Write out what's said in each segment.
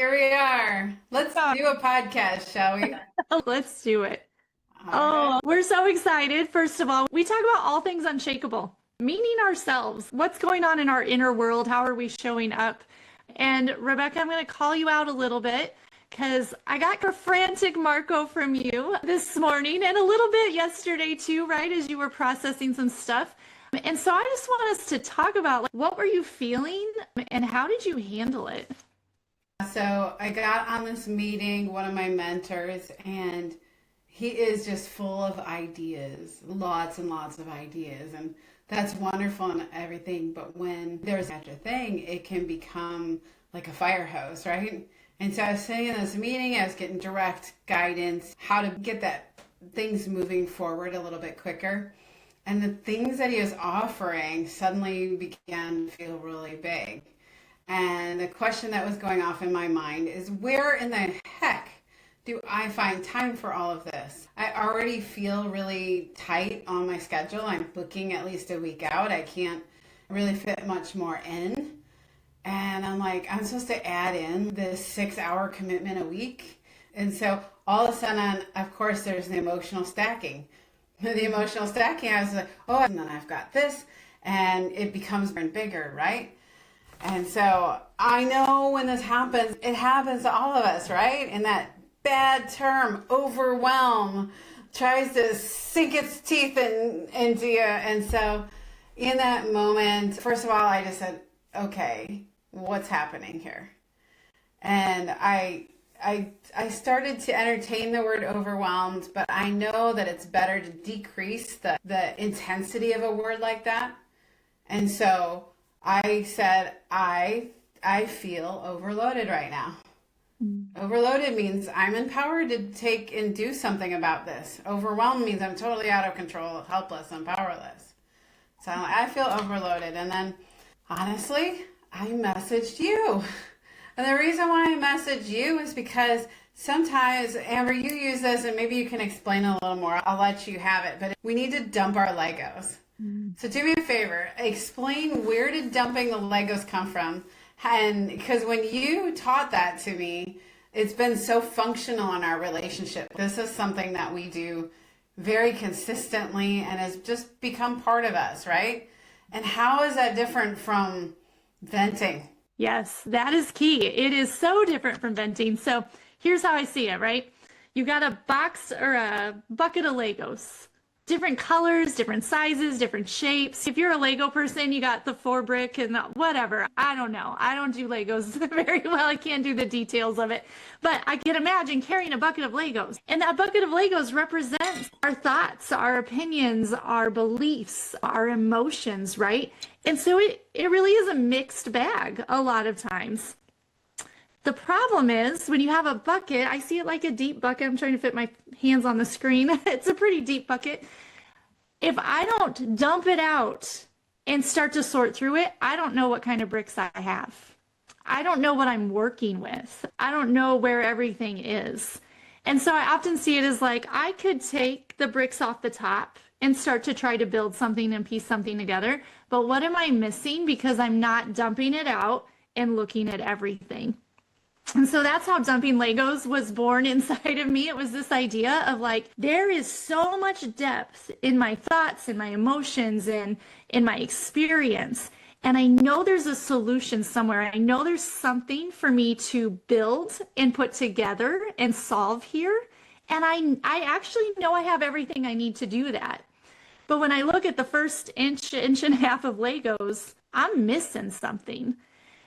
Here we are. Let's do a podcast, shall we? Let's do it. All right. Oh, we're so excited. First of all, we talk about all things unshakable, meaning ourselves. What's going on in our inner world? How are we showing up? And Rebecca, I'm going to call you out a little bit because I got a frantic Marco from you this morning and a little bit yesterday too, right? As you were processing some stuff. And so I just want us to talk about what were you feeling and how did you handle it? So I got on this meeting, one of my mentors, and he is just full of ideas, lots and lots of ideas. And that's wonderful and everything. But when there's such a thing, it can become like a fire hose, right? And so I was sitting in this meeting, I was getting direct guidance, how to get that things moving forward a little bit quicker. And the things that he was offering suddenly began to feel really big. And the question that was going off in my mind is, where in the heck do I find time for all of this? I already feel really tight on my schedule. I'm booking at least a week out. I can't really fit much more in. And I'm like, I'm supposed to add in this 6-hour commitment a week. And so all of a sudden, of course, there's the emotional stacking. The emotional stacking, I was like, oh, and then I've got this. And it becomes bigger, right? And so I know when this happens, it happens to all of us, right? And that bad term, overwhelm, tries to sink its teeth into you. And so in that moment, first of all, I just said, okay, what's happening here? And I started to entertain the word overwhelmed, but I know that it's better to decrease the intensity of a word like that. And so I said, I feel overloaded right now. Overloaded means I'm empowered to take and do something about this. Overwhelmed means I'm totally out of control, helpless, and powerless. So I feel overloaded. And then, honestly, I messaged you. And the reason why I messaged you is because sometimes, Amber, you use this, and maybe you can explain a little more. I'll let you have it. But we need to dump our Legos. So do me a favor, explain, where did dumping the Legos come from? And because when you taught that to me, it's been so functional in our relationship. This is something that we do very consistently and has just become part of us, right? And how is that different from venting? Yes, that is key. It is so different from venting. So here's how I see it, right? You got a box or a bucket of Legos. Different colors, different sizes, different shapes. If you're a Lego person, you got the 4-brick and the whatever. I don't know. I don't do Legos very well. I can't do the details of it. But I can imagine carrying a bucket of Legos. And that bucket of Legos represents our thoughts, our opinions, our beliefs, our emotions, right? And so it really is a mixed bag a lot of times. The problem is when you have a bucket, I see it like a deep bucket. I'm trying to fit my hands on the screen. It's a pretty deep bucket. If I don't dump it out and start to sort through it, I don't know what kind of bricks I have. I don't know what I'm working with. I don't know where everything is. And so I often see it as like I could take the bricks off the top and start to try to build something and piece something together. But what am I missing because I'm not dumping it out and looking at everything? And so that's how dumping Legos was born inside of me. It was this idea of like, there is so much depth in my thoughts and my emotions and in my experience. And I know there's a solution somewhere. I know there's something for me to build and put together and solve here. And I actually know I have everything I need to do that. But when I look at the first inch and a half of Legos, I'm missing something.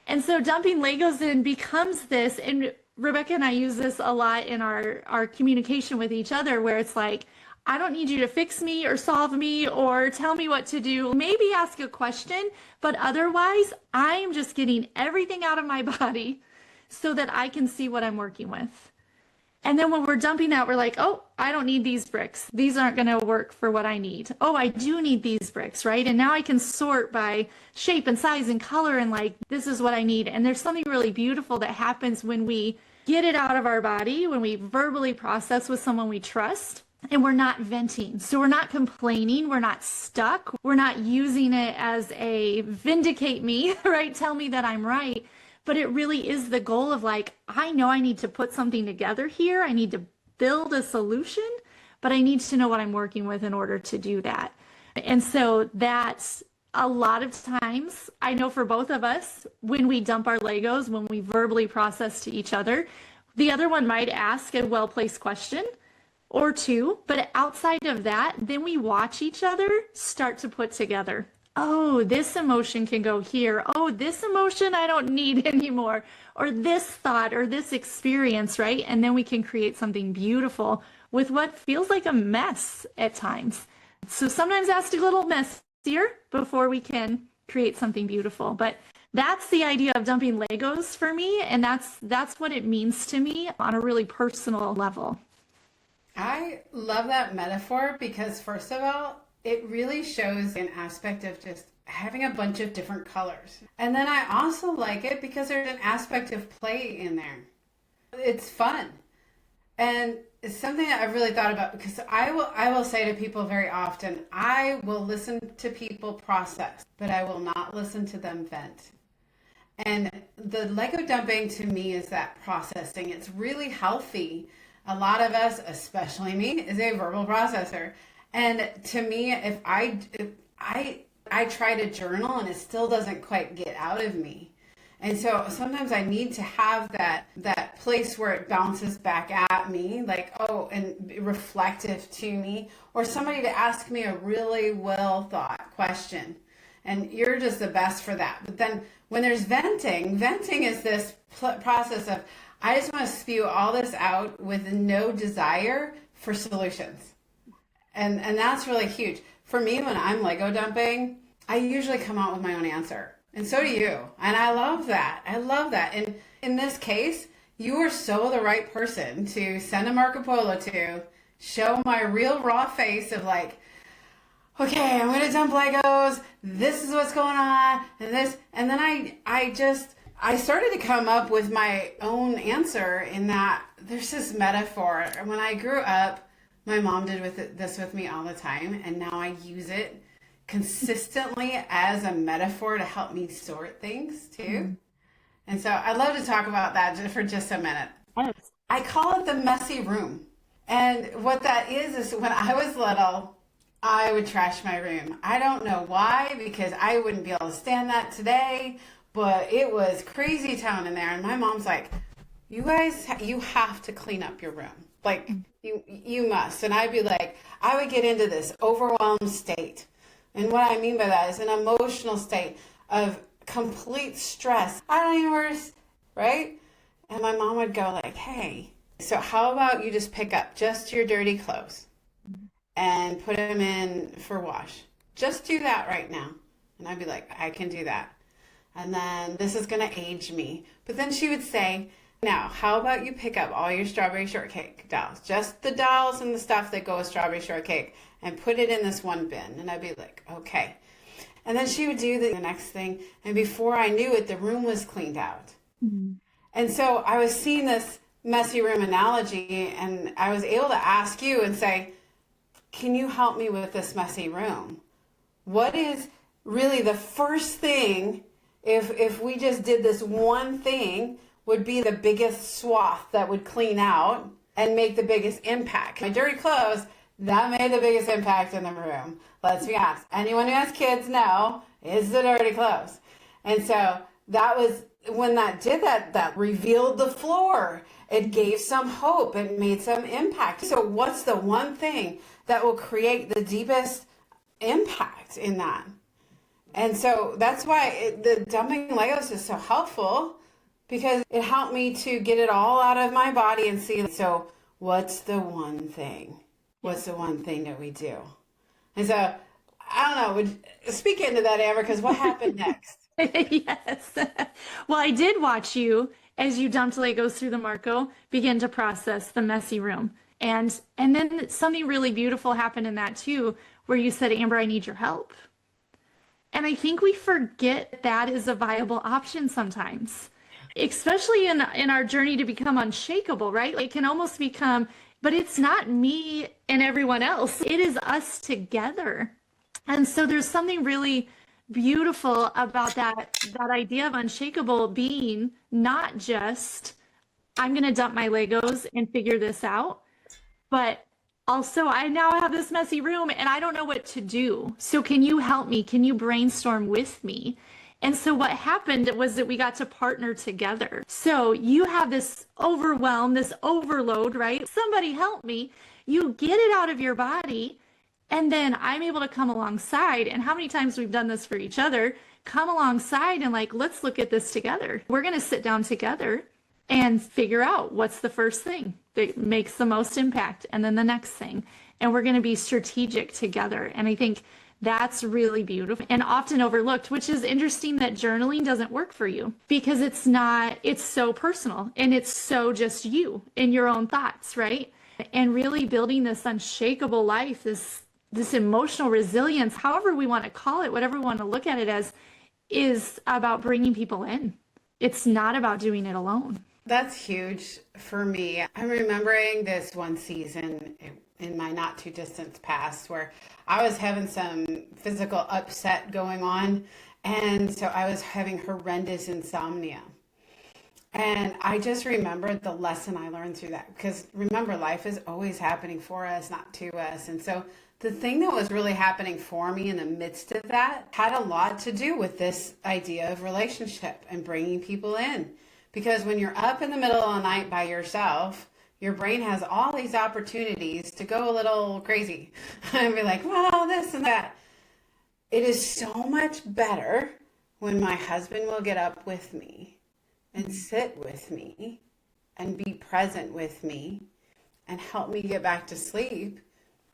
And so dumping Legos in becomes this, and Rebecca and I use this a lot in our communication with each other, where it's like, I don't need you to fix me or solve me or tell me what to do. Maybe ask a question, but otherwise, I'm just getting everything out of my body so that I can see what I'm working with. And then when we're dumping out, we're like, oh, I don't need these bricks. These aren't going to work for what I need. Oh, I do need these bricks, right? And now I can sort by shape and size and color and like, this is what I need. And there's something really beautiful that happens when we get it out of our body, when we verbally process with someone we trust, and we're not venting. So we're not complaining. We're not stuck. We're not using it as a vindicate me, right? Tell me that I'm right. But it really is the goal of like, I know I need to put something together here. I need to build a solution, but I need to know what I'm working with in order to do that. And so that's a lot of times, I know for both of us, when we dump our Legos, when we verbally process to each other, the other one might ask a well-placed question or two, but outside of that, then we watch each other start to put together. Oh, this emotion can go here. Oh, this emotion I don't need anymore. Or this thought or this experience, right? And then we can create something beautiful with what feels like a mess at times. So sometimes it has to get a little messier before we can create something beautiful. But that's the idea of dumping Legos for me. And that's what it means to me on a really personal level. I love that metaphor because, first of all, it really shows an aspect of just having a bunch of different colors. And then I also like it because there's an aspect of play in there. It's fun. And it's something that I've really thought about because I will say to people very often, I will listen to people process, but I will not listen to them vent. And the Lego dumping to me is that processing. It's really healthy. A lot of us, especially me, is a verbal processor. And to me, if I try to journal and it still doesn't quite get out of me. And so sometimes I need to have that place where it bounces back at me, like, oh, and reflective to me, or somebody to ask me a really well thought question. And you're just the best for that. But then when there's venting is this process of, I just want to spew all this out with no desire for solutions. And that's really huge. For me, when I'm Lego dumping, I usually come out with my own answer. And so do you. And I love that. I love that. And in this case, you are so the right person to send a Marco Polo to, show my real raw face of like, okay, I'm going to dump Legos. This is what's going on. And this. And then I started to come up with my own answer in that there's this metaphor. When I grew up, my mom did this with me all the time, and now I use it consistently as a metaphor to help me sort things too. Mm-hmm. And so I'd love to talk about that for just a minute. Yes. I call it the messy room. And what that is when I was little, I would trash my room. I don't know why, because I wouldn't be able to stand that today. But it was crazy town in there. And my mom's like, you guys, you have to clean up your room. Like, you must. And I'd be like, I would get into this overwhelmed state. And what I mean by that is an emotional state of complete stress. I don't even know right? And my mom would go like, hey, so how about you just pick up just your dirty clothes and put them in for wash? Just do that right now. And I'd be like, I can do that. And then this is going to age me. But then she would say, now, how about you pick up all your strawberry shortcake dolls, just the dolls and the stuff that go with strawberry shortcake, and put it in this one bin. And I'd be like, okay. And then she would do the next thing. And before I knew it, the room was cleaned out. Mm-hmm. And so I was seeing this messy room analogy, and I was able to ask you and say, can you help me with this messy room? What is really the first thing, if we just did this one thing, would be the biggest swath that would clean out and make the biggest impact? My dirty clothes, that made the biggest impact in the room. Let's be honest. Anyone who has kids know it's the dirty clothes. And so that was, when that did that revealed the floor. It gave some hope. It made some impact. So what's the one thing that will create the deepest impact in that? And so that's why the dumping Legos is so helpful, because it helped me to get it all out of my body and see, so what's the one thing? What's the one thing that we do? And so, I don't know, speak into that, Amber, because what happened next? Yes. Well, I did watch you, as you dumped Legos through the Marco, begin to process the messy room. And then something really beautiful happened in that too, where you said, Amber, I need your help. And I think we forget that is a viable option sometimes, especially in our journey to become unshakable, right? It can almost become, but it's not me and everyone else. It is us together. And so there's something really beautiful about that idea of unshakable being not just I'm going to dump my Legos and figure this out, but also I now have this messy room and I don't know what to do. So can you help me? Can you brainstorm with me? And so what happened was that we got to partner together. So you have this overwhelm, this overload, right? Somebody help me. You get it out of your body, and then I'm able to come alongside. And how many times we've done this for each other, come alongside and like, let's look at this together. We're going to sit down together and figure out what's the first thing that makes the most impact, and then the next thing. And we're going to be strategic together. And I think that's really beautiful and often overlooked, which is interesting that journaling doesn't work for you because it's so personal and it's so just you and your own thoughts, right? And really building this unshakable life, this emotional resilience, however we want to call it, whatever we want to look at it as, is about bringing people in. It's not about doing it alone. That's huge for me. I'm remembering this one season in my not too distant past where I was having some physical upset going on. And so I was having horrendous insomnia. And I just remembered the lesson I learned through that. Because remember, life is always happening for us, not to us. And so the thing that was really happening for me in the midst of that had a lot to do with this idea of relationship and bringing people in. Because when you're up in the middle of the night by yourself, your brain has all these opportunities to go a little crazy and be like, well, this and that. It is so much better when my husband will get up with me and sit with me and be present with me and help me get back to sleep,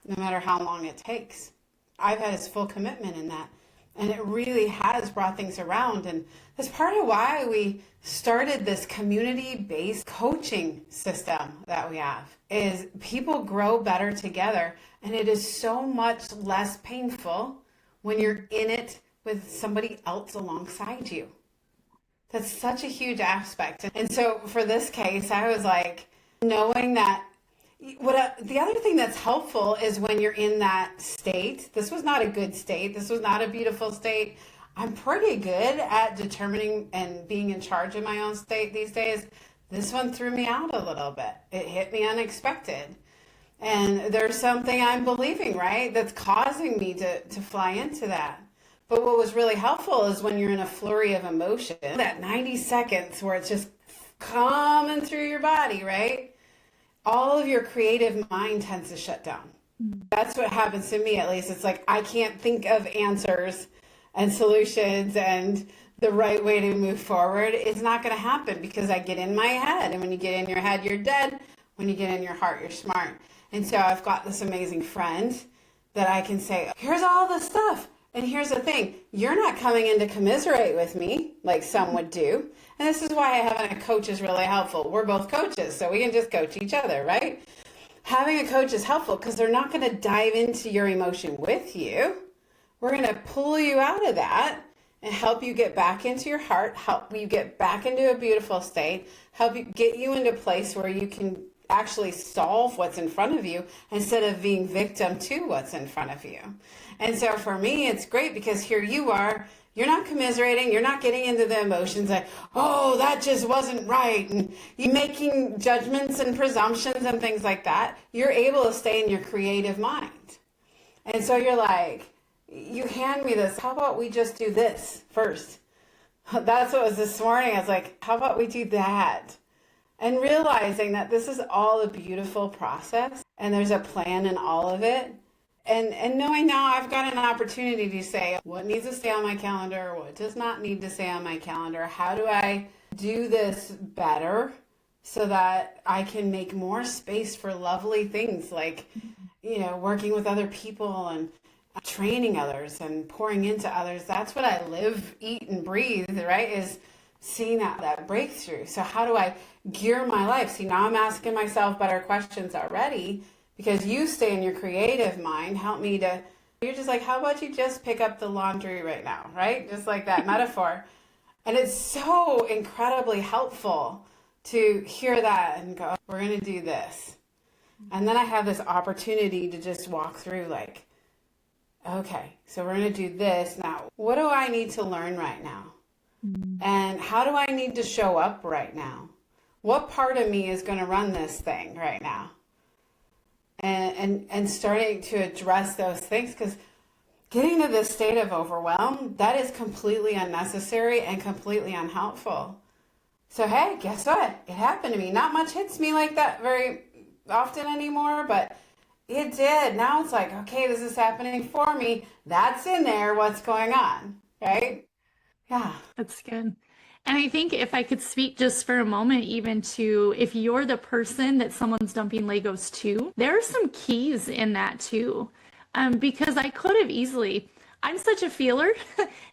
no matter how long it takes. I've had his full commitment in that. And it really has brought things around. And that's part of why we started this community-based coaching system that we have, is people grow better together. And it is so much less painful when you're in it with somebody else alongside you. That's such a huge aspect. And so for this case, I was like, knowing that the other thing that's helpful is when you're in that state. This was not a good state. This was not a beautiful state. I'm pretty good at determining and being in charge of my own state these days. This one threw me out a little bit. It hit me unexpected. And there's something I'm believing, right, that's causing me to fly into that. But what was really helpful is when you're in a flurry of emotion, that 90 seconds where it's just coming through your body, right? All of your creative mind tends to shut down. That's what happens to me, at least. It's like I can't think of answers and solutions and the right way to move forward. It's not going to happen because I get in my head. And when you get in your head, you're dead. When you get in your heart, you're smart. And so I've got this amazing friend that I can say, here's all the stuff. And here's the thing, you're not coming in to commiserate with me like some would do. And this is why having a coach is really helpful. We're both coaches, so we can just coach each other, right? Having a coach is helpful because they're not going to dive into your emotion with you. We're going to pull you out of that and help you get back into your heart, help you get back into a beautiful state, help you get you into a place where you can actually solve what's in front of you instead of being victim to what's in front of you. And so for me, it's great because here you are, you're not commiserating, you're not getting into the emotions like, oh, that just wasn't right. And you're making judgments and presumptions and things like that. You're able to stay in your creative mind. And so you're like, you hand me this, how about we just do this first? That's what was this morning. I was like, how about we do that? And realizing that this is all a beautiful process and there's a plan in all of it. And knowing now I've got an opportunity to say what needs to stay on my calendar, what does not need to stay on my calendar. How do I do this better so that I can make more space for lovely things like, working with other people and training others and pouring into others. That's what I live, eat, and breathe, right? Is seeing that breakthrough. So how do I gear my life? See, now I'm asking myself better questions already because you stay in your creative mind. Help me to, you're just like, how about you just pick up the laundry right now, right? Just like that metaphor. And it's so incredibly helpful to hear that and go, we're going to do this. And then I have this opportunity to just walk through like, Okay, so we're going to do this now. What do I need to learn right now? And how do I need to show up right now? What part of me is going to run this thing right now? And starting to address those things, because getting to this state of overwhelm, that is completely unnecessary and completely unhelpful. So, hey, guess what? It happened to me. Not much hits me like that very often anymore, but it did. Now it's like, okay, this is happening for me. That's in there. What's going on? Right? Yeah. That's good. And I think if I could speak just for a moment, even to if you're the person that someone's dumping Legos to, there are some keys in that too. Because I could have easily, I'm such a feeler.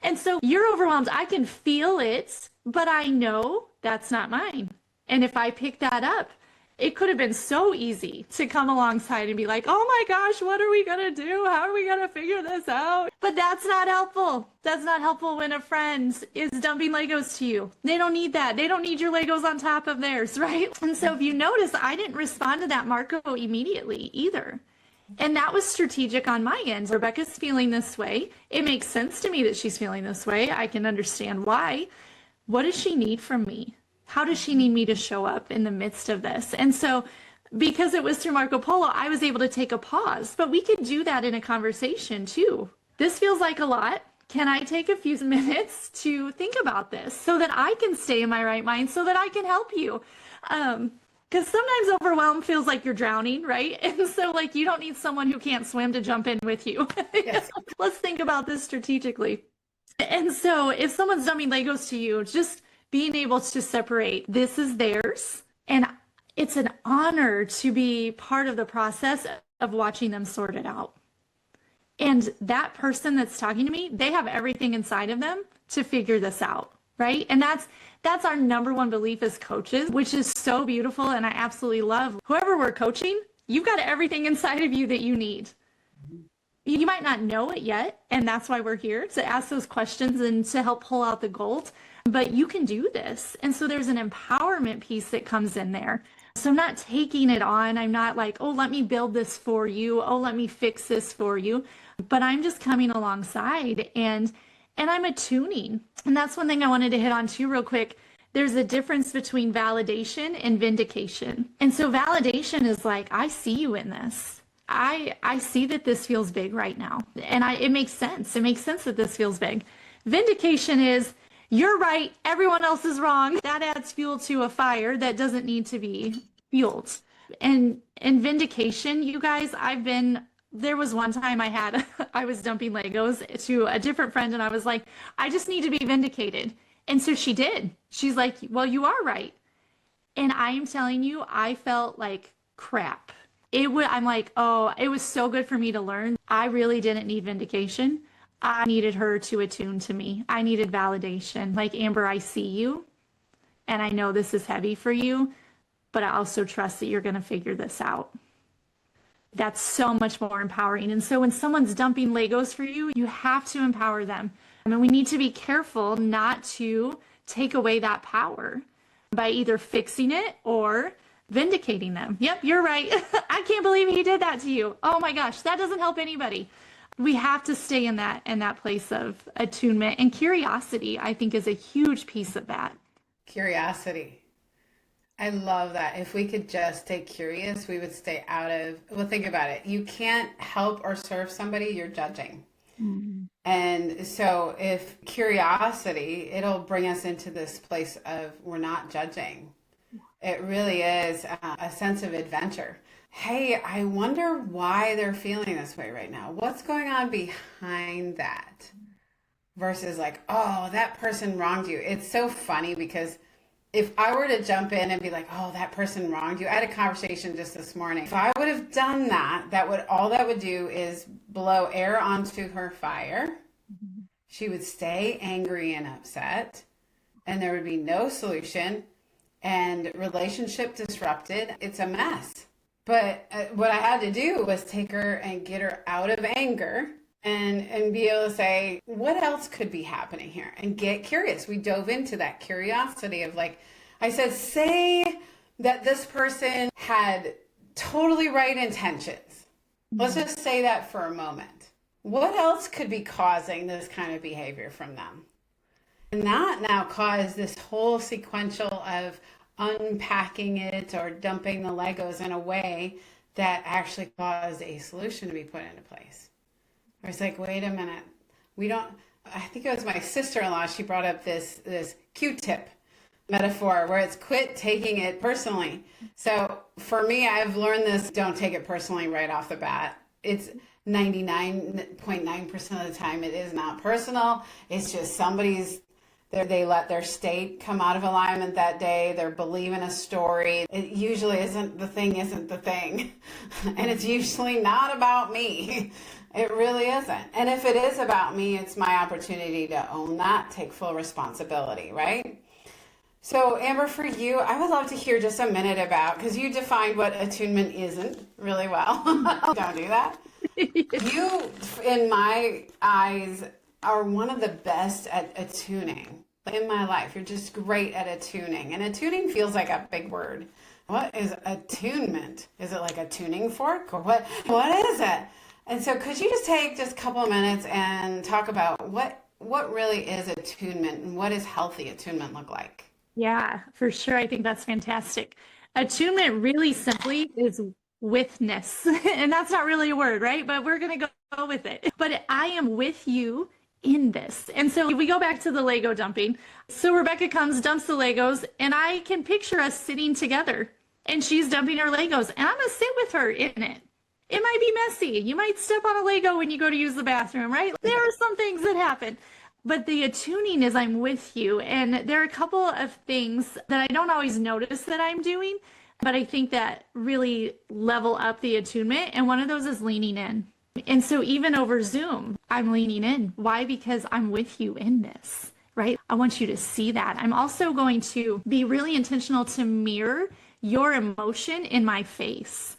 And so you're overwhelmed. I can feel it, but I know that's not mine. And if I pick that up, it could have been so easy to come alongside and be like, oh my gosh, what are we going to do? How are we going to figure this out? But that's not helpful. That's not helpful when a friend is dumping Legos to you. They don't need that. They don't need your Legos on top of theirs, right? And so if you notice, I didn't respond to that Marco immediately either. And that was strategic on my end. Rebecca's feeling this way. It makes sense to me that she's feeling this way. I can understand why. What does she need from me? How does she need me to show up in the midst of this? And so because it was through Marco Polo, I was able to take a pause. But we could do that in a conversation too. This feels like a lot. Can I take a few minutes to think about this so that I can stay in my right mind, so that I can help you? Because sometimes overwhelm feels like you're drowning, right? And so like you don't need someone who can't swim to jump in with you. Yes. Let's think about this strategically. And so if someone's dumping Legos to you, just being able to separate, this is theirs. And it's an honor to be part of the process of watching them sort it out. And that person that's talking to me, they have everything inside of them to figure this out, right? And that's our number one belief as coaches, which is so beautiful. And I absolutely love whoever we're coaching, you've got everything inside of you that you need. You might not know it yet, and that's why we're here, to ask those questions and to help pull out the gold. But you can do this. And so there's an empowerment piece that comes in there. So I'm not taking it on. I'm not like, oh, let me build this for you. Oh, let me fix this for you. But I'm just coming alongside and I'm attuning. And that's one thing I wanted to hit on too real quick. There's a difference between validation and vindication. And so validation is like, I see you in this. I see that this feels big right now. And it makes sense. It makes sense that this feels big. Vindication is, you're right, everyone else is wrong. That adds fuel to a fire that doesn't need to be fueled. And vindication, you guys, there was one time I was dumping Legos to a different friend and I was like, I just need to be vindicated. And so she did. She's like, well, you are right. And I am telling you, I felt like crap. I'm like, oh, it was so good for me to learn. I really didn't need vindication. I needed her to attune to me. I needed validation. Like, Amber, I see you, and I know this is heavy for you, but I also trust that you're going to figure this out. That's so much more empowering. And so when someone's dumping Legos for you, you have to empower them. I mean, we need to be careful not to take away that power by either fixing it or vindicating them. Yep, you're right. I can't believe he did that to you. Oh my gosh, that doesn't help anybody. We have to stay in that place of attunement, and curiosity, I think, is a huge piece of that. Curiosity. I love that. If we could just stay curious, we would stay out of, well, think about it. You can't help or serve somebody you're judging. Mm-hmm. And so if curiosity, it'll bring us into this place of we're not judging. It really is a sense of adventure. Hey, I wonder why they're feeling this way right now. What's going on behind that? Versus like, oh, that person wronged you. It's so funny because if I were to jump in and be like, oh, that person wronged you. I had a conversation just this morning. If I would have done that, all that would do is blow air onto her fire. Mm-hmm. She would stay angry and upset, and there would be no solution, and relationship disrupted. It's a mess. But what I had to do was take her and get her out of anger and be able to say, what else could be happening here? And get curious. We dove into that curiosity of like, I said, say that this person had totally right intentions. Let's just say that for a moment. what else could be causing this kind of behavior from them? And that now caused this whole sequential of unpacking it or dumping the Legos in a way that actually caused a solution to be put into place. Where it's like, wait a minute, we don't, I think it was my sister-in-law, she brought up this Q-tip metaphor where it's quit taking it personally. So for me, I've learned this, don't take it personally right off the bat. It's 99.9% of the time it is not personal. It's just somebody's, they let their state come out of alignment that day. They're believing a story. It usually isn't the thing. And it's usually not about me. It really isn't. And if it is about me, it's my opportunity to own that, take full responsibility, right? So Amber, for you, I would love to hear just a minute about, because you defined what attunement isn't really well. Don't do that. You, in my eyes, are one of the best at attuning in my life. You're just great at attuning. And attuning feels like a big word. What is attunement? Is it like a tuning fork or what is it? And so could you just take just a couple of minutes and talk about what really is attunement and what does healthy attunement look like? Yeah, for sure. I think that's fantastic. Attunement really simply is withness. And that's not really a word, right? But we're going to go with it. But I am with you in this. And so we go back to the Lego dumping. So Rebecca comes, dumps the Legos, and I can picture us sitting together and she's dumping her Legos and I'm going to sit with her in it. It might be messy. You might step on a Lego when you go to use the bathroom, right? There are some things that happen. But the attuning is I'm with you. And there are a couple of things that I don't always notice that I'm doing, but I think that really level up the attunement. And one of those is leaning in. And so even over Zoom, I'm leaning in. Why? Because I'm with you in this, right? I want you to see that. I'm also going to be really intentional to mirror your emotion in my face.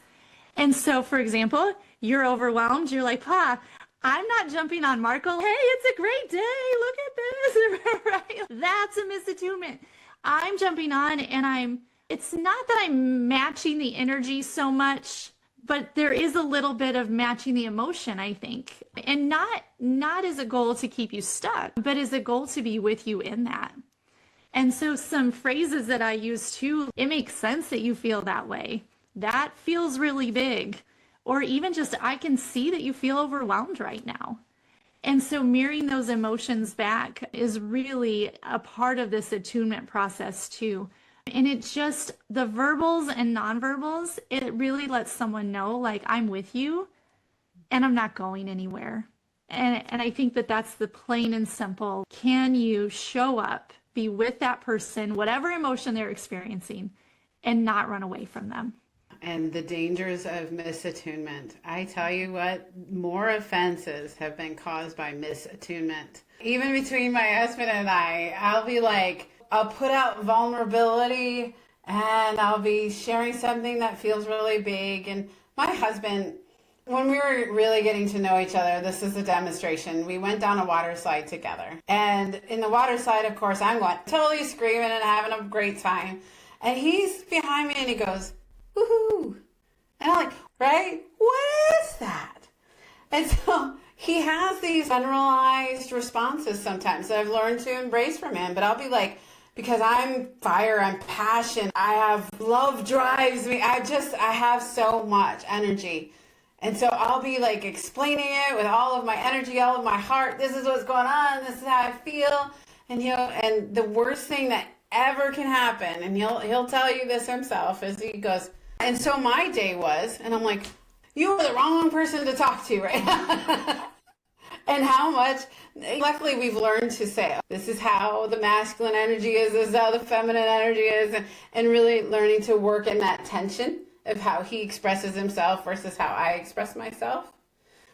And so, for example, you're overwhelmed. You're like, Pa, I'm not jumping on Marco. Hey, it's a great day. Look at this, right? That's a misattunement. I'm jumping on and it's not that I'm matching the energy so much, but there is a little bit of matching the emotion, I think. And not as a goal to keep you stuck, but as a goal to be with you in that. And so some phrases that I use too, it makes sense that you feel that way. That feels really big. Or even just, I can see that you feel overwhelmed right now. And so mirroring those emotions back is really a part of this attunement process too. And it's just the verbals and nonverbals, it really lets someone know, like, I'm with you and I'm not going anywhere. And I think that that's the plain and simple. Can you show up, be with that person, whatever emotion they're experiencing, and not run away from them? And the dangers of misattunement. I tell you what, more offenses have been caused by misattunement. Even between my husband and I'll be like, I'll put out vulnerability and I'll be sharing something that feels really big. And my husband, when we were really getting to know each other, this is a demonstration. We went down a water slide together. And in the water slide, of course, I'm going totally screaming and having a great time. And he's behind me and he goes, woohoo. And I'm like, right? What is that? And so he has these generalized responses sometimes that I've learned to embrace from him. But I'll be like, because I'm fire, I'm passion, I have love drives me. I have so much energy. And so I'll be like explaining it with all of my energy, all of my heart. This is what's going on. This is how I feel. And the worst thing that ever can happen, and he'll tell you this himself, is he goes, and so my day was, and I'm like, you were the wrong person to talk to right now. And how much, luckily we've learned to say, this is how the masculine energy is, this is how the feminine energy is, and really learning to work in that tension of how he expresses himself versus how I express myself.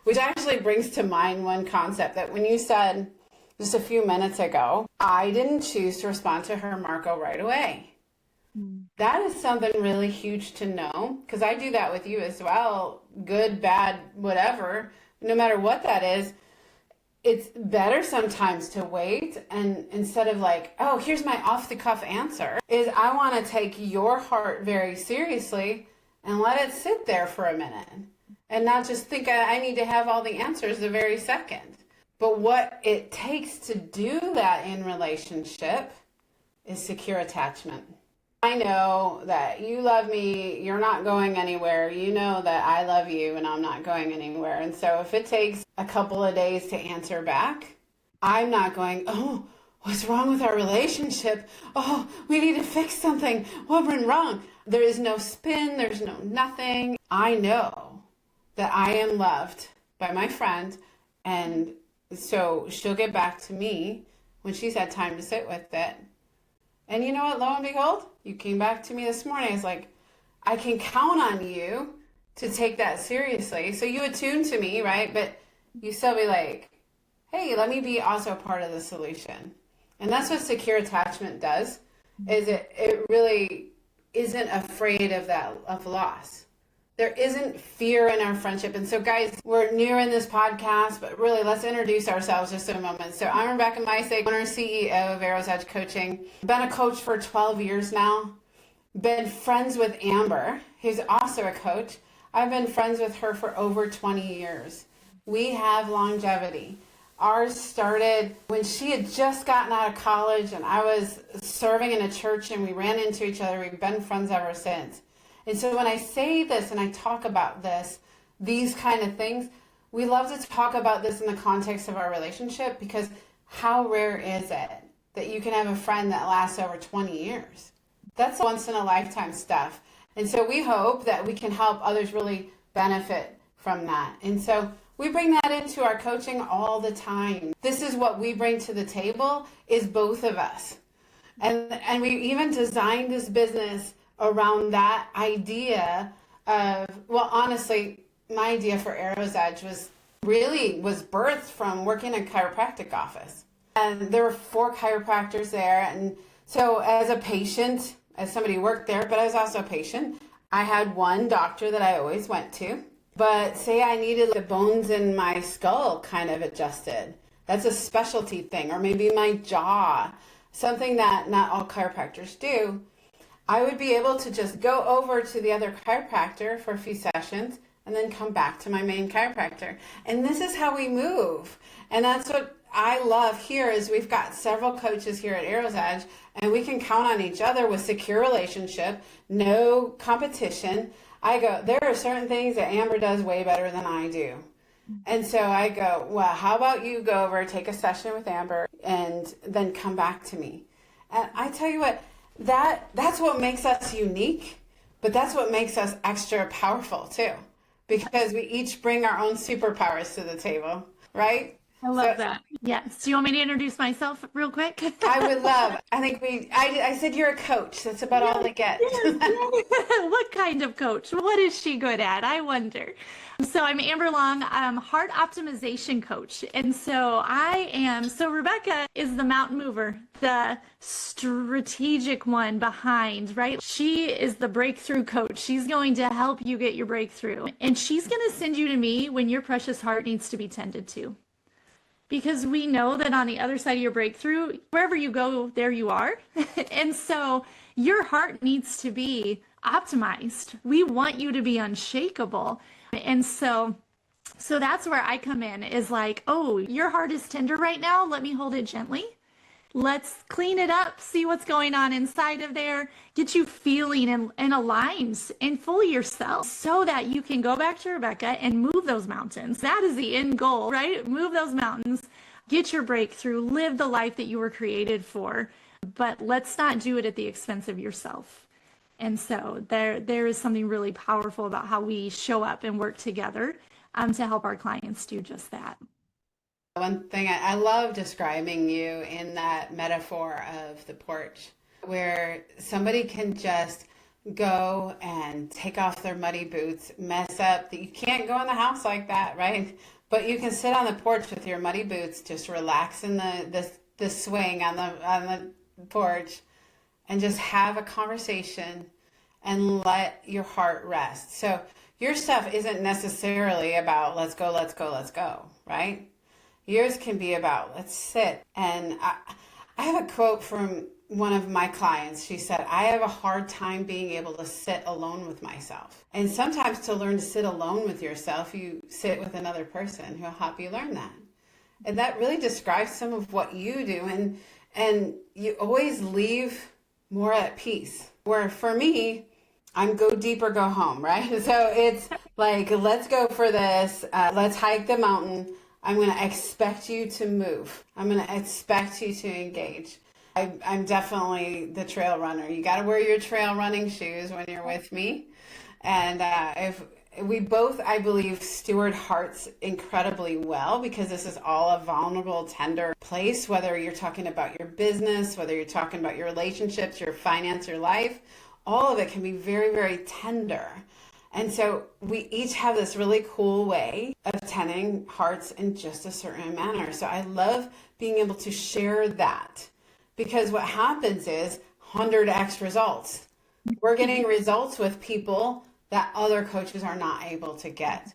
Which actually brings to mind one concept that when you said just a few minutes ago, I didn't choose to respond to her Marco right away. That is something really huge to know, because I do that with you as well, good, bad, whatever, no matter what that is. It's better sometimes to wait, and instead of like, oh, here's my off-the-cuff answer, is I want to take your heart very seriously and let it sit there for a minute. and not just think I need to have all the answers the very second. But what it takes to do that in relationship is secure attachment. I know that you love me, you're not going anywhere. You know that I love you and I'm not going anywhere. And so if it takes a couple of days to answer back, I'm not going, oh, what's wrong with our relationship? Oh, we need to fix something. What went wrong? There is no spin, there's no nothing. I know that I am loved by my friend, and so she'll get back to me when she's had time to sit with it. And you know what, lo and behold, you came back to me this morning. It's like, I can count on you to take that seriously. So you attune to me, right? But you still be like, hey, let me be also a part of the solution. And that's what secure attachment does, is it really isn't afraid of loss. There isn't fear in our friendship. And so guys, we're new in this podcast, but really let's introduce ourselves just a moment. So I'm Rebecca Meisig, owner and CEO of Arrow's Edge Coaching. Been a coach for 12 years now. Been friends with Amber, who's also a coach. I've been friends with her for over 20 years. We have longevity. Ours started when she had just gotten out of college and I was serving in a church, and we ran into each other. We've been friends ever since. And so when I say this and I talk about these kind of things, we love to talk about this in the context of our relationship, because how rare is it that you can have a friend that lasts over 20 years? That's once in a lifetime stuff. And so we hope that we can help others really benefit from that. And so we bring that into our coaching all the time. This is what we bring to the table, is both of us. And we even designed this business around that idea of, well, honestly, my idea for Arrow's Edge was birthed from working in a chiropractic office. And there were 4 chiropractors there. And so as a patient, as somebody who worked there, but I was also a patient, I had one doctor that I always went to. But say I needed the bones in my skull kind of adjusted. That's a specialty thing. Or maybe my jaw, something that not all chiropractors do. I would be able to just go over to the other chiropractor for a few sessions and then come back to my main chiropractor. And this is how we move. And that's what I love here, is we've got several coaches here at Arrow's Edge, and we can count on each other with secure relationship, no competition. I go, there are certain things that Amber does way better than I do. And so I go, well, how about you go over, take a session with Amber, and then come back to me. And I tell you what, that's what makes us unique, but that's what makes us extra powerful too, because we each bring our own superpowers to the table, right? I love that. Yes. Do you want me to introduce myself real quick? I would love. I said you're a coach. That's about all I get. What kind of coach? What is she good at? I wonder. So I'm Amber Long. I'm heart optimization coach. And so Rebecca is the mountain mover, the strategic one behind, right? She is the breakthrough coach. She's going to help you get your breakthrough. And she's going to send you to me when your precious heart needs to be tended to. Because we know that on the other side of your breakthrough, wherever you go, there you are. And so your heart needs to be optimized. We want you to be unshakable. And so that's where I come in, is like, oh, your heart is tender right now. Let me hold it gently. Let's clean it up, see what's going on inside of there, get you feeling and aligned and fully yourself, so that you can go back to Rebecca and move those mountains. That is the end goal, right? Move those mountains, get your breakthrough, live the life that you were created for. But let's not do it at the expense of yourself. And so there is something really powerful about how we show up and work together to help our clients do just that. One thing I love describing you in that metaphor of the porch, where somebody can just go and take off their muddy boots, mess up. You can't go in the house like that, right? But you can sit on the porch with your muddy boots, just relax in the swing on the porch, and just have a conversation and let your heart rest. So your stuff isn't necessarily about let's go, right? Yours can be about let's sit. And I have a quote from one of my clients, she said, I have a hard time being able to sit alone with myself. And sometimes to learn to sit alone with yourself, you sit with another person who'll help you learn that. And that really describes some of what you do. And you always leave more at peace. Where for me, I'm go deep or go home, right? So it's like, let's go for this. Let's hike the mountain. I'm going to expect you to move. I'm going to expect you to engage. I'm definitely the trail runner. You got to wear your trail running shoes when you're with me. And if we both, I believe, steward hearts incredibly well, because this is all a vulnerable, tender place, whether you're talking about your business, whether you're talking about your relationships, your finance, your life, all of it can be very, very tender. And so we each have this really cool way of tending hearts in just a certain manner. So I love being able to share that, because what happens is 100x results. We're getting results with people that other coaches are not able to get.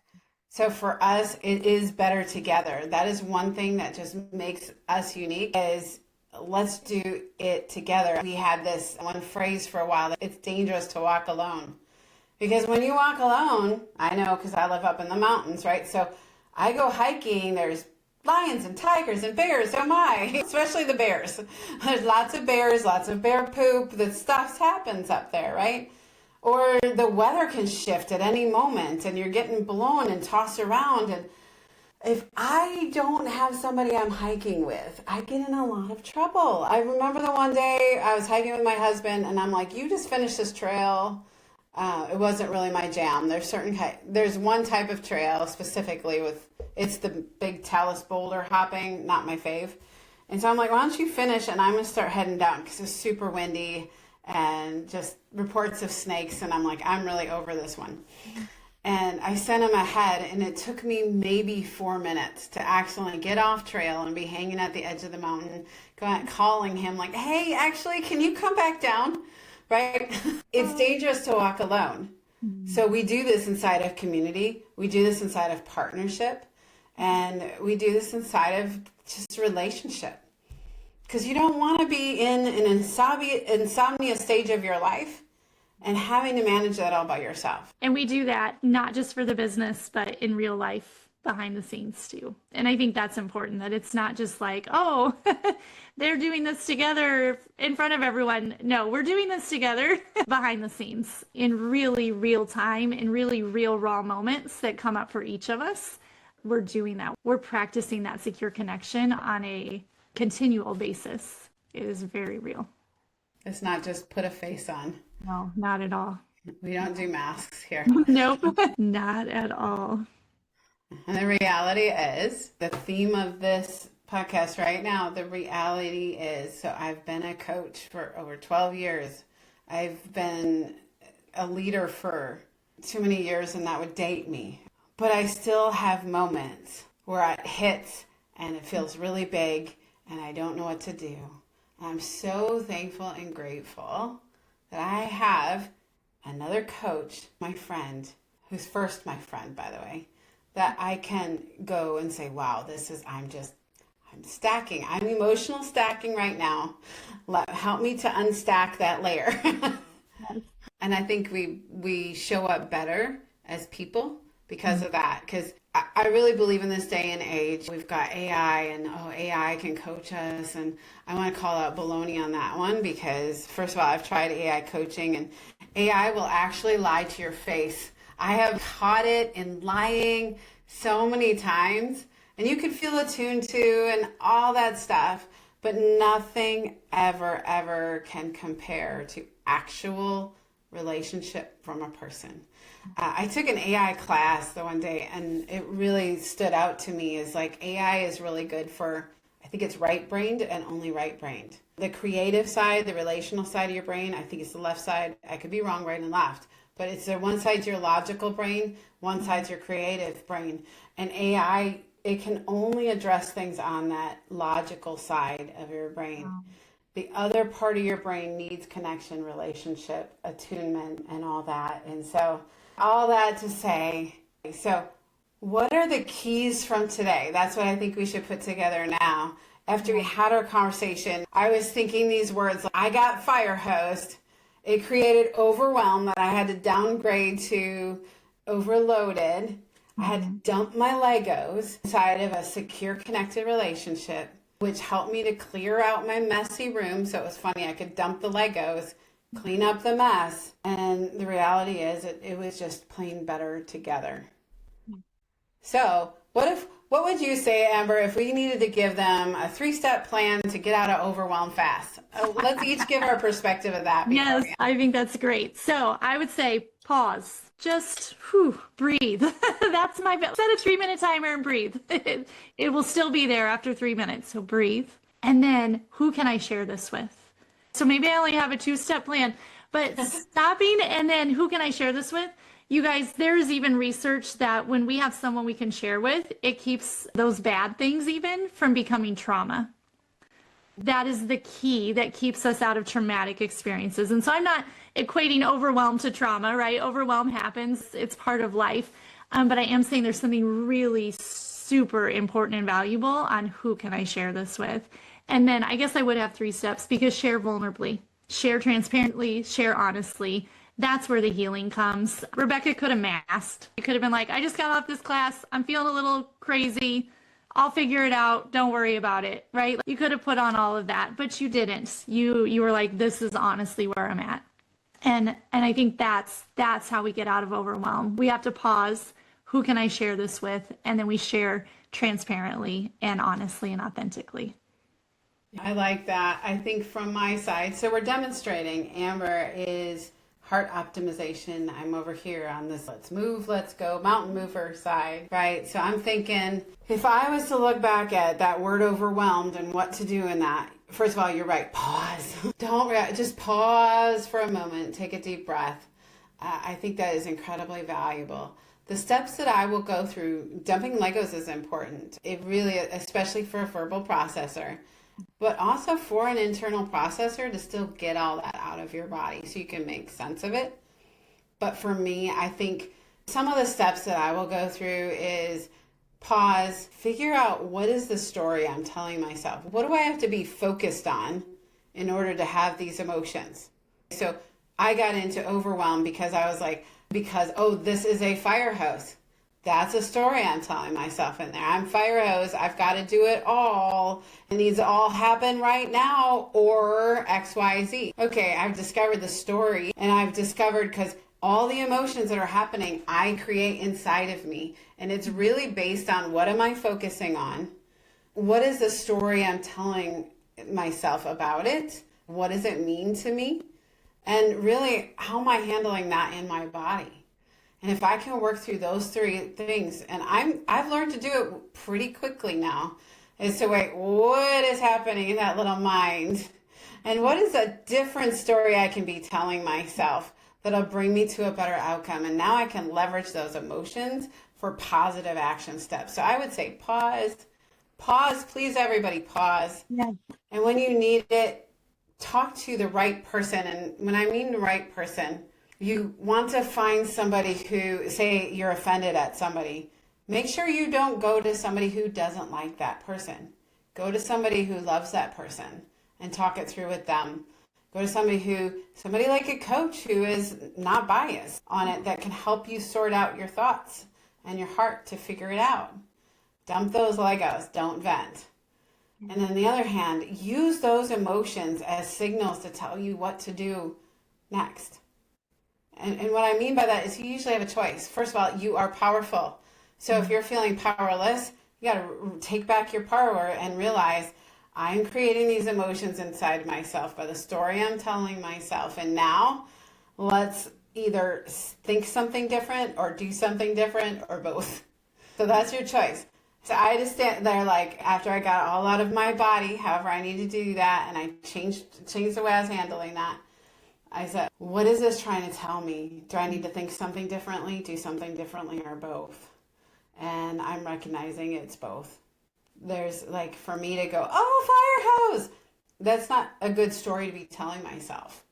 So for us, it is better together. That is one thing that just makes us unique, is let's do it together. We had this one phrase for a while, that it's dangerous to walk alone. Because when you walk alone, I know because I live up in the mountains, right? So I go hiking, there's lions and tigers and bears, oh my, especially the bears. There's lots of bears, lots of bear poop, that stuff happens up there, right? Or the weather can shift at any moment and you're getting blown and tossed around. And if I don't have somebody I'm hiking with, I get in a lot of trouble. I remember the one day I was hiking with my husband and I'm like, you just finished this trail. It wasn't really my jam. There's one type of trail specifically it's the big talus boulder hopping, not my fave. And so I'm like, why don't you finish and I'm going to start heading down, because it's super windy and just reports of snakes. And I'm like, I'm really over this one. And I sent him ahead, and it took me maybe 4 minutes to actually get off trail and be hanging at the edge of the mountain, calling him like, hey, actually, can you come back down? Right? It's dangerous to walk alone. So we do this inside of community. We do this inside of partnership. And we do this inside of just relationship. Because you don't want to be in an insomnia stage of your life and having to manage that all by yourself. And we do that not just for the business, but in real life, behind the scenes too. And I think that's important, that it's not just like, oh, they're doing this together in front of everyone. No, we're doing this together behind the scenes in really real time, in really real raw moments that come up for each of us. We're doing that. We're practicing that secure connection on a continual basis. It is very real. It's not just put a face on. No, not at all. We don't do masks here. Nope, not at all. And the reality is, the theme of this podcast right now, the reality is, so I've been a coach for over 12 years. I've been a leader for too many years, and that would date me. But I still have moments where it hits and it feels really big and I don't know what to do. I'm so thankful and grateful that I have another coach, my friend, who's first my friend, by the way, that I can go and say, wow, I'm stacking. I'm emotional stacking right now. Help me to unstack that layer. And I think we show up better as people because of that. Because I really believe in this day and age, we've got AI and AI can coach us. And I want to call out baloney on that one, because first of all, I've tried AI coaching and AI will actually lie to your face. I have caught it in lying so many times, and you can feel attuned to and all that stuff, but nothing ever can compare to actual relationship from a person. I took an AI class the one day, and it really stood out to me as like AI is really good for, I think it's right-brained and only right-brained. The creative side, the relational side of your brain, I think it's the left side. I could be wrong, right and left. But it's one side's your logical brain, one side's your creative brain. And AI, it can only address things on that logical side of your brain. Wow. The other part of your brain needs connection, relationship, attunement, and all that. And so all that to say, so what are the keys from today? That's what I think we should put together now. After we had our conversation, I was thinking these words. I got fire hosed. It created overwhelm that I had to downgrade to overloaded. I had to dump my Legos inside of a secure, connected relationship, which helped me to clear out my messy room. So it was funny. I could dump the Legos, clean up the mess. And the reality is it was just plain better together. So what would you say, Amber, if we needed to give them a 3-step plan to get out of overwhelm fast? Let's each give our perspective of that. Yes, I think that's great. So I would say pause. Just breathe. That's my set a 3-minute timer and breathe. It will still be there after 3 minutes. So breathe. And then who can I share this with? So maybe I only have a 2-step plan, but stopping and then who can I share this with? You guys, there's even research that when we have someone we can share with, it keeps those bad things even from becoming trauma. That is the key that keeps us out of traumatic experiences. And so I'm not equating overwhelm to trauma, right? Overwhelm happens. It's part of life. But I am saying there's something really super important and valuable on who can I share this with. And then I guess I would have 3 steps because share vulnerably, share transparently, share honestly. That's where the healing comes. Rebecca could have masked. It could have been like, I just got off this class. I'm feeling a little crazy. I'll figure it out. Don't worry about it, right? You could have put on all of that, but you didn't. You were like, this is honestly where I'm at. And I think that's how we get out of overwhelm. We have to pause. Who can I share this with? And then we share transparently and honestly and authentically. I like that. I think from my side, so we're demonstrating Amber is heart optimization. I'm over here on this let's move, let's go mountain mover side, right? So I'm thinking if I was to look back at that word overwhelmed and what to do in that, first of all, you're right. Pause. Don't react. Just pause for a moment. Take a deep breath. I think that is incredibly valuable. The steps that I will go through, dumping Legos is important. It really, especially for a verbal processor, but also for an internal processor to still get all that out of your body so you can make sense of it. But for me, I think some of the steps that I will go through is pause, figure out what is the story I'm telling myself. What do I have to be focused on in order to have these emotions? So I got into overwhelm because I was like, this is a fire hose. That's a story I'm telling myself in there. I'm fire hose. I've got to do it all. It needs to all happen right now or XYZ. Okay, I've discovered the story and I've discovered because all the emotions that are happening, I create inside of me. And it's really based on what am I focusing on? What is the story I'm telling myself about it? What does it mean to me? And really, how am I handling that in my body? And if I can work through those 3 things, and I've learned to do it pretty quickly now, is to wait, what is happening in that little mind? And what is a different story I can be telling myself that'll bring me to a better outcome? And now I can leverage those emotions for positive action steps. So I would say pause, please everybody pause. Yeah. And when you need it, talk to the right person. And when I mean the right person, you want to find somebody who, say you're offended at somebody, make sure you don't go to somebody who doesn't like that person. Go to somebody who loves that person and talk it through with them. Go to somebody like a coach who is not biased on it that can help you sort out your thoughts and your heart to figure it out. Dump those Legos, don't vent. And on the other hand, use those emotions as signals to tell you what to do next. And what I mean by that is you usually have a choice. First of all, you are powerful. So if you're feeling powerless, you got to take back your power and realize I'm creating these emotions inside myself by the story I'm telling myself. And now let's either think something different or do something different or both. So that's your choice. So I just stand there like after I got all out of my body, however I needed to do that, and I changed the way I was handling that. I said, what is this trying to tell me? Do I need to think something differently, do something differently, or both? And I'm recognizing it's both. There's like, for me to go, oh, fire hose. That's not a good story to be telling myself.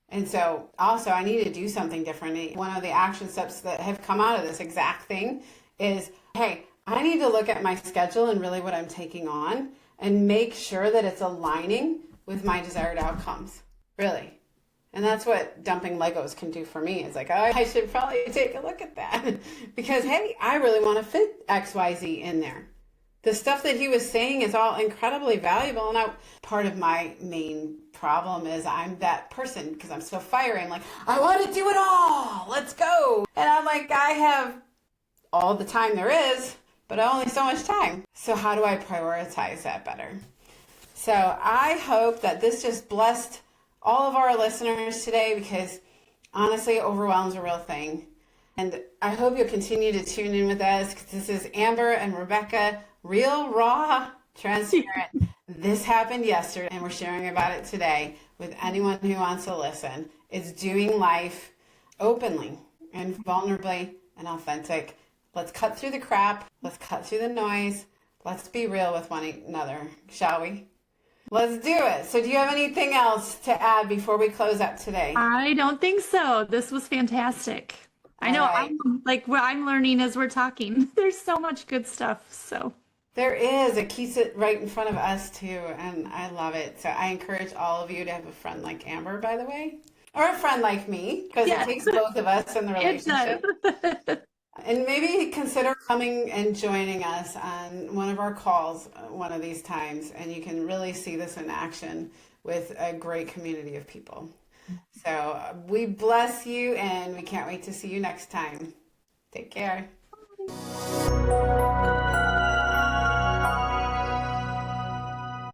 And so also I need to do something different. One of the action steps that have come out of this exact thing is, hey, I need to look at my schedule and really what I'm taking on and make sure that it's aligning with my desired outcomes. Really. And that's what dumping Legos can do for me. It's like, oh, I should probably take a look at that because, hey, I really want to fit XYZ in there. The stuff that he was saying is all incredibly valuable. And part of my main problem is I'm that person because I'm so fiery. I'm like, I want to do it all. Let's go. And I'm like, I have all the time there is, but only so much time. So how do I prioritize that better? So I hope that this just blessed all of our listeners today because honestly, overwhelm is a real thing. And I hope you'll continue to tune in with us because this is Amber and Rebecca, real, raw, transparent. This happened yesterday and we're sharing about it today with anyone who wants to listen. It's doing life openly and vulnerably and authentic. Let's cut through the crap. Let's cut through the noise. Let's be real with one another, shall we? Let's do it. So do you have anything else to add before we close up today? I don't think so. This was fantastic. I know I'm learning as we're talking. There's so much good stuff. So there is. It keeps it right in front of us too. And I love it. So I encourage all of you to have a friend like Amber, by the way, or a friend like me, because it takes both of us in the relationship. And maybe consider coming and joining us on one of our calls one of these times, and you can really see this in action with a great community of people. So we bless you, and we can't wait to see you next time. Take care.